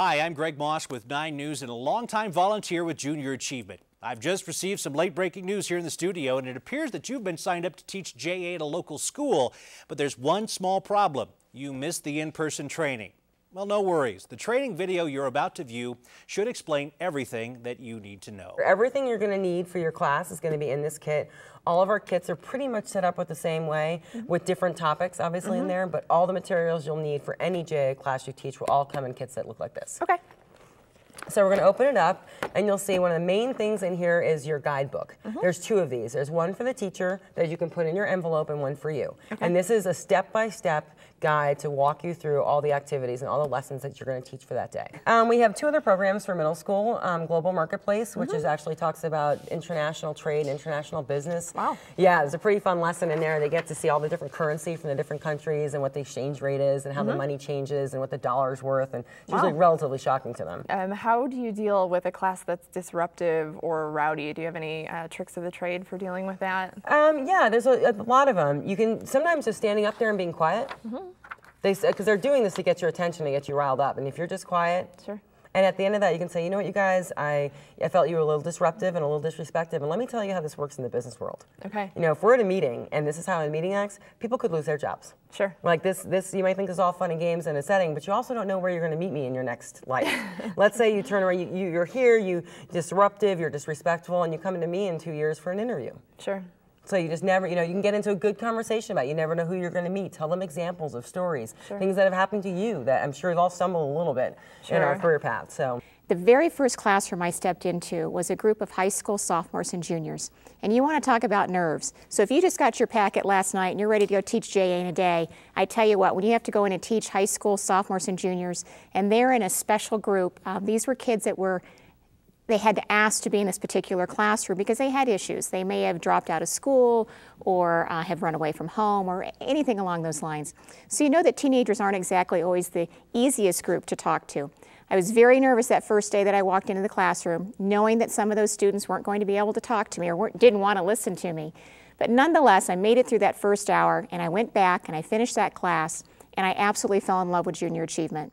Hi, I'm Greg Moss with 9 News and a longtime volunteer with Junior Achievement. I've just received some late-breaking news here in the studio, and it appears that you've been signed up to teach JA at a local school, but there's one small problem. You missed the in-person training. Well, no worries. The training video you're about to view should explain everything that you need to know. Everything you're going to need for your class is going to be in this kit. All of our kits are pretty much set up with the same way, with different topics obviously in there, but all the materials you'll need for any JA class you teach will all come in kits that look like this. Okay. So we're going to open it up, and you'll see one of the main things in here is your guidebook. There's 2 of these. There's one for the teacher that you can put in your envelope and one for you. Okay. And this is a step-by-step guide to walk you through all the activities and all the lessons that you're going to teach for that day. We have 2 other programs for middle school. Global Marketplace, which is actually talks about international trade, international business. Wow. Yeah, there's a pretty fun lesson in there. They get to see all the different currency from the different countries and what the exchange rate is and how the money changes and what the dollar's worth, and it's usually relatively shocking to them. How do you deal with a class that's disruptive or rowdy? Do you have any tricks of the trade for dealing with that? Yeah, there's a lot of them. You can sometimes just standing up there and being quiet. Because they're doing this to get your attention, to get you riled up. And if you're just quiet, Sure. And at the end of that, you can say, you know what, you guys, I felt you were a little disruptive and a little disrespectful, and let me tell you how this works in the business world. Okay. You know, if we're at a meeting and this is how a meeting acts, people could lose their jobs. Sure. Like this you might think is all fun and games in a setting, but you also don't know where you're going to meet me in your next life. Let's say you turn around, you're here, you're disruptive, you're disrespectful, and you come into me in 2 years for an interview. Sure. So you just never, you know, you can get into a good conversation about it. You never know who you're going to meet. Tell them examples of stories, things that have happened to you that I'm sure we've all stumbled a little bit in our career path. So. The very first classroom I stepped into was a group of high school sophomores and juniors. And you want to talk about nerves. So if you just got your packet last night and you're ready to go teach JA in a day, I tell you what, when you have to go in and teach high school sophomores and juniors, and they're in a special group, these were kids that they had to ask to be in this particular classroom because they had issues. They may have dropped out of school or have run away from home or anything along those lines. So you know that teenagers aren't exactly always the easiest group to talk to. I was very nervous that first day that I walked into the classroom, knowing that some of those students weren't going to be able to talk to me or didn't want to listen to me. But nonetheless, I made it through that first hour, and I went back and I finished that class, and I absolutely fell in love with Junior Achievement.